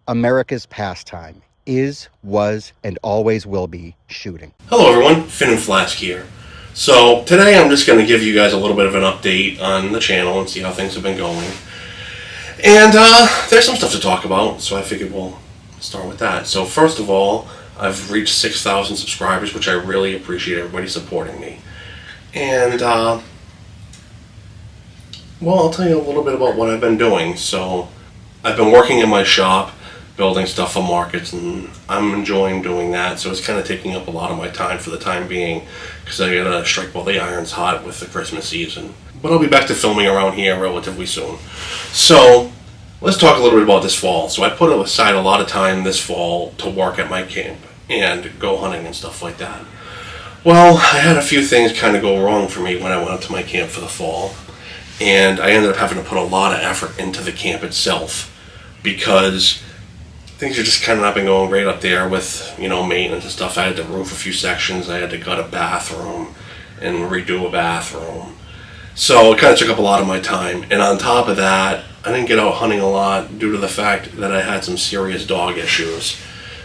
America's pastime is, was, and always will be shooting. Hello everyone, Finn and Flask here. So today I'm just going to give you guys a little bit of an update on the channel and see how things have been going. And there's some stuff to talk about, so I figured we'll start with that. So first of all, I've reached 6,000 subscribers, which I really appreciate everybody supporting me. And, well, I'll tell you a little bit about what I've been doing. So I've been working in my shop, building stuff for markets, and I'm enjoying doing that. So it's kind of taking up a lot of my time for the time being, because I gotta strike while the iron's hot with the Christmas season. But I'll be back to filming around here relatively soon. So let's talk a little bit about this fall. So I put aside a lot of time this fall to work at my camp and go hunting and stuff like that. Well, I had a few things kind of go wrong for me when I went up to my camp for the fall, and I ended up having to put a lot of effort into the camp itself because things are just kind of not been going great up there with, maintenance and stuff. I had to roof a few sections, I had to gut a bathroom and redo a bathroom. So it kind of took up a lot of my time. And on top of that, I didn't get out hunting a lot due to the fact that I had some serious dog issues.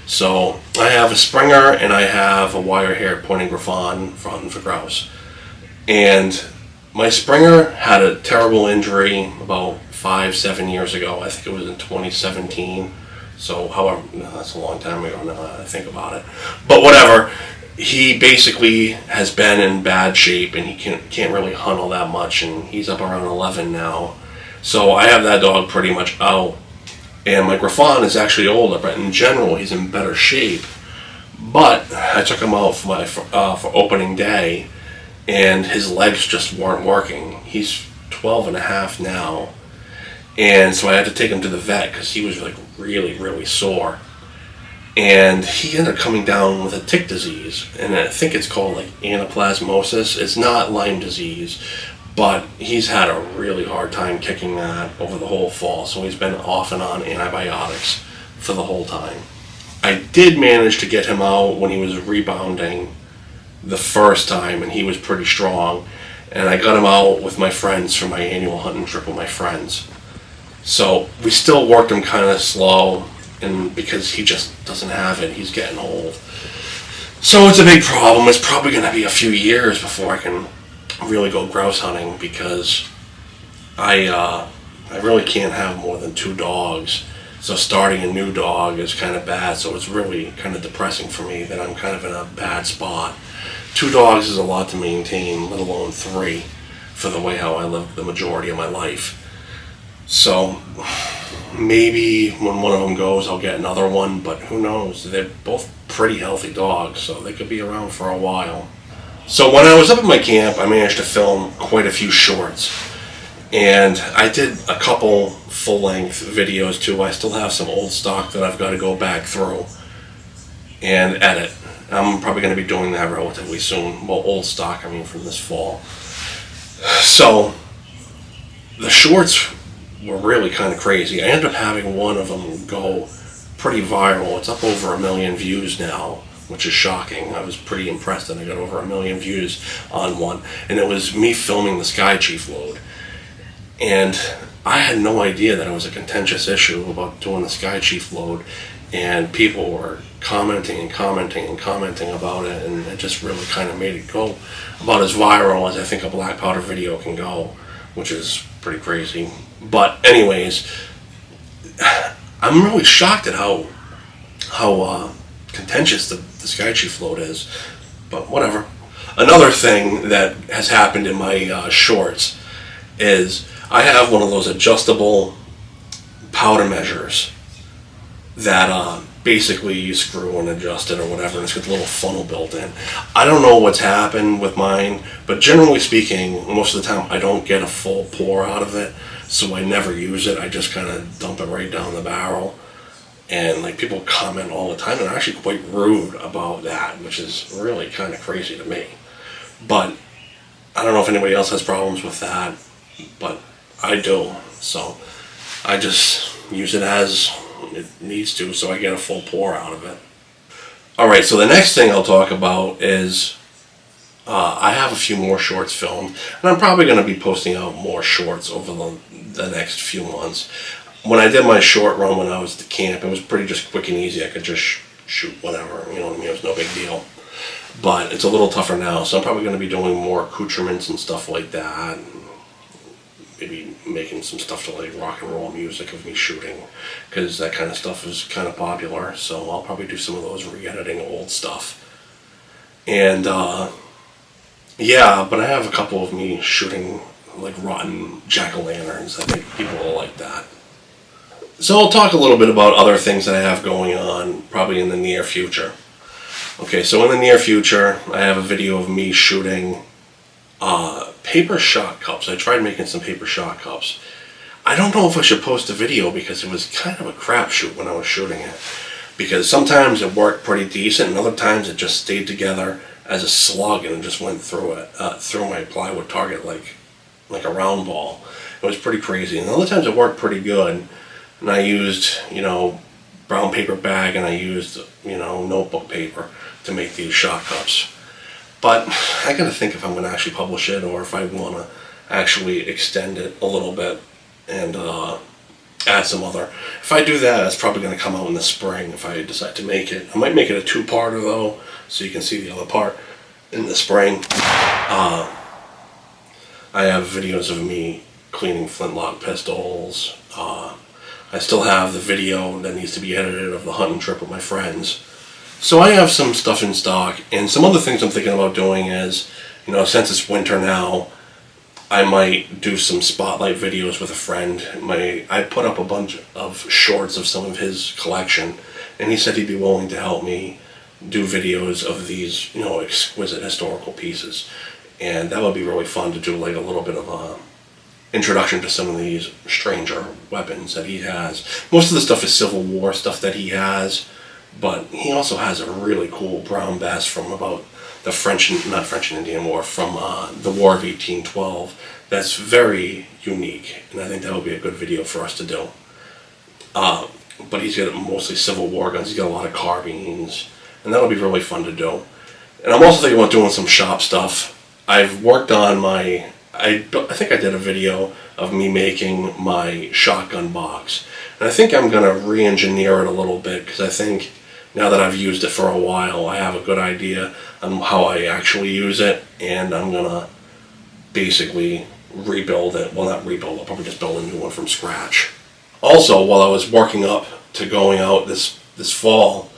So I have a Springer and I have a wire-haired pointing Griffon for hunting for grouse. And my Springer had a terrible injury about 5-7 years ago. I think it was in 2017. So, however, that's a long time ago now that I think about it. But whatever, he basically has been in bad shape and he can't really hunt all that much, and he's up around 11 now. So I have that dog pretty much out. And my Griffon is actually older, but in general he's in better shape. But I took him out for opening day, and his legs just weren't working. He's 12 and a half now. And so I had to take him to the vet because he was like really, really sore. And he ended up coming down with a tick disease. And I think it's called like anaplasmosis. It's not Lyme disease, but he's had a really hard time kicking that over the whole fall. So he's been off and on antibiotics for the whole time. I did manage to get him out when he was rebounding the first time, and he was pretty strong. And I got him out with my friends for my annual hunting trip with my friends. So we still worked him kind of slow, and because he just doesn't have it, he's getting old. So it's a big problem. It's probably going to be a few years before I can really go grouse hunting, because I really can't have more than 2 dogs. So starting a new dog is kind of bad. So it's really kind of depressing for me that I'm kind of in a bad spot. 2 dogs is a lot to maintain, let alone 3, for the way how I live the majority of my life. So maybe when one of them goes, I'll get another one, but who knows? They're both pretty healthy dogs, so they could be around for a while. So when I was up at my camp, I managed to film quite a few shorts. And I did a couple full-length videos too. I still have some old stock that I've got to go back through and edit. I'm probably going to be doing that relatively soon. Well, old stock, I mean, from this fall. So the shorts were really kind of crazy. I ended up having one of them go pretty viral. It's up over 1 million views now, which is shocking. I was pretty impressed that I got over 1 million views on one. And it was me filming the Sky Chief load. And I had no idea that it was a contentious issue about doing the Sky Chief load. And people were commenting and commenting and commenting about it. And it just really kind of made it go about as viral as I think a black powder video can go, which is pretty crazy. But anyways, I'm really shocked at how contentious the Sky Chief load is. But whatever. Another thing that has happened in my shorts is I have one of those adjustable powder measures that basically you screw and adjust it or whatever, and it's got a little funnel built in. I don't know what's happened with mine, but generally speaking, most of the time I don't get a full pour out of it, so I never use it. I just kind of dump it right down the barrel. And like people comment all the time, and they're actually quite rude about that, which is really kind of crazy to me. But I don't know if anybody else has problems with that, but I do. So I just use it as it needs to, so I get a full pour out of it. Alright, so the next thing I'll talk about is I have a few more shorts filmed, and I'm probably going to be posting out more shorts over the next few months. when I did my short run when I was at camp, it was pretty just quick and easy. I could just shoot whatever, you know what I mean? It was no big deal. But it's a little tougher now, so I'm probably going to be doing more accoutrements and stuff like that. Maybe making some stuff to like rock and roll music of me shooting, because that kind of stuff is kind of popular. So I'll probably do some of those re-editing old stuff. And yeah, but I have a couple of me shooting like rotten jack-o'-lanterns. I think people will like that. So I'll talk a little bit about other things that I have going on probably in the near future. Okay, so in the near future, I have a video of me shooting paper shot cups. I tried making some paper shot cups. I don't know if I should post a video because it was kind of a crapshoot when I was shooting it. Because sometimes it worked pretty decent, and other times it just stayed together as a slug and it just went through it, through my plywood target like a round ball. It was pretty crazy. And other times it worked pretty good. And I used, you know, brown paper bag, and I used, you know, notebook paper to make these shot cups. But I gotta think if I'm gonna actually publish it or if I wanna actually extend it a little bit and add some other. If I do that, it's probably gonna come out in the spring if I decide to make it. I might make it a two-parter though, so you can see the other part in the spring. I have videos of me cleaning flintlock pistols. I still have the video that needs to be edited of the hunting trip with my friends. So I have some stuff in stock, and some other things I'm thinking about doing is, you know, since it's winter now, I might do some spotlight videos with a friend. I put up a bunch of shorts of some of his collection, and he said he'd be willing to help me do videos of these, you know, exquisite historical pieces. And that would be really fun to do, like a little bit of a introduction to some of these stranger weapons that he has. Most of the stuff is Civil War stuff that he has, but he also has a really cool brown bass from about the not French and Indian War, from the War of 1812. That's very unique, and I think that would be a good video for us to do. But he's got mostly Civil War guns. He's got a lot of carbines, and that'll be really fun to do. And I'm also thinking about doing some shop stuff. I've worked on my, I think I did a video of me making my shotgun box. And I think I'm going to re-engineer it a little bit, because I think now that I've used it for a while, I have a good idea on how I actually use it, and I'm going to basically rebuild it. Well, not rebuild, I'll probably just build a new one from scratch. Also, while I was working up to going out this fall,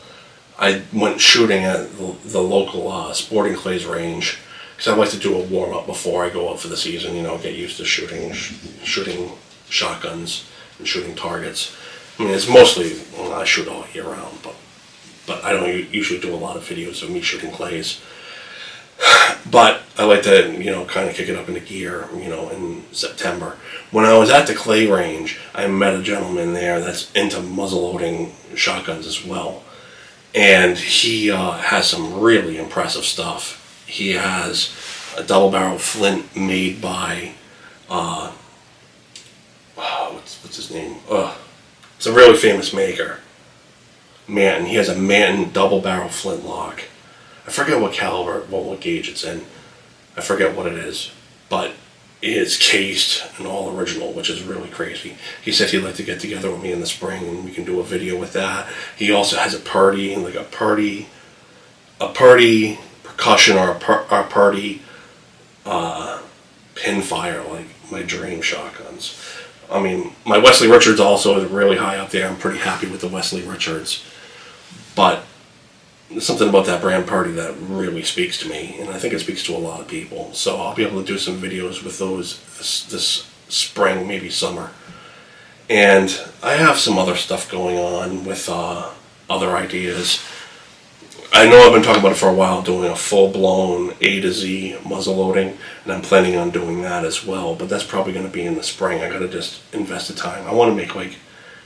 I went shooting at the local Sporting Clays range, because I like to do a warm-up before I go out for the season, you know, get used to shooting shotguns and shooting targets. I mean, it's mostly, well, I shoot all year round, but I don't usually do a lot of videos of me shooting clays. But I like to, you know, kind of kick it up into gear, you know, in September. When I was at the clay range, I met a gentleman there that's into muzzleloading shotguns as well. And he has some really impressive stuff. He has a double barrel flint made by, what's his name? It's a really famous maker. Manton. He has a Manton double barrel flintlock. I forget what caliber, what gauge it's in. I forget what it is, but it's cased and all original, which is really crazy. He said he'd like to get together with me in the spring and we can do a video with that. He also has a party, like a party percussion, or a party pinfire, like my dream shotguns. I mean, my Wesley Richards also is really high up there. I'm pretty happy with the Wesley Richards, but there's something about that brand party that really speaks to me, and I think it speaks to a lot of people. So I'll be able to do some videos with those this spring, maybe summer. And I have some other stuff going on with other ideas. I know I've been talking about it for a while, doing a full-blown A to Z muzzle loading, and I'm planning on doing that as well, but that's probably going to be in the spring. I got to just invest the time. I want to make, like,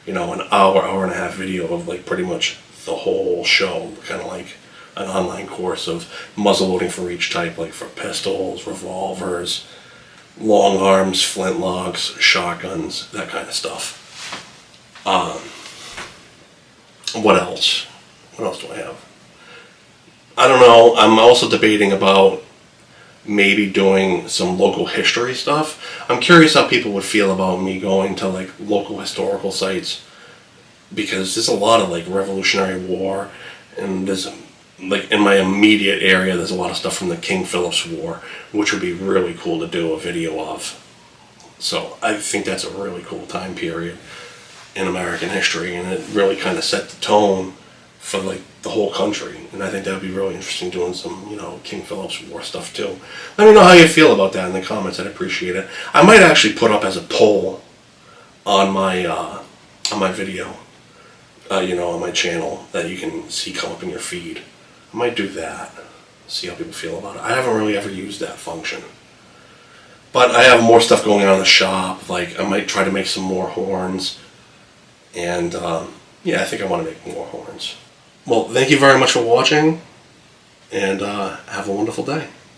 you know, an hour and a half video of, like, pretty much the whole show, kind of like an online course of muzzle loading for each type, like for pistols, revolvers, long arms, flintlocks, shotguns, that kind of stuff. What else? What else do I have? I don't know. I'm also debating about maybe doing some local history stuff. I'm curious how people would feel about me going to like local historical sites, because there's a lot of like Revolutionary War, and there's like in my immediate area there's a lot of stuff from the King Philip's War, which would be really cool to do a video of. So I think that's a really cool time period in American history, and it really kind of set the tone for like the whole country. And I think that would be really interesting doing some, King Philip's War stuff too. Let me know how you feel about that in the comments. I'd appreciate it. I might actually put up as a poll on my video, on my channel, that you can see come up in your feed. I might do that. See how people feel about it. I haven't really ever used that function. But I have more stuff going on in the shop. Like, I might try to make some more horns. And, I think I want to make more horns. Well, thank you very much for watching. And have a wonderful day.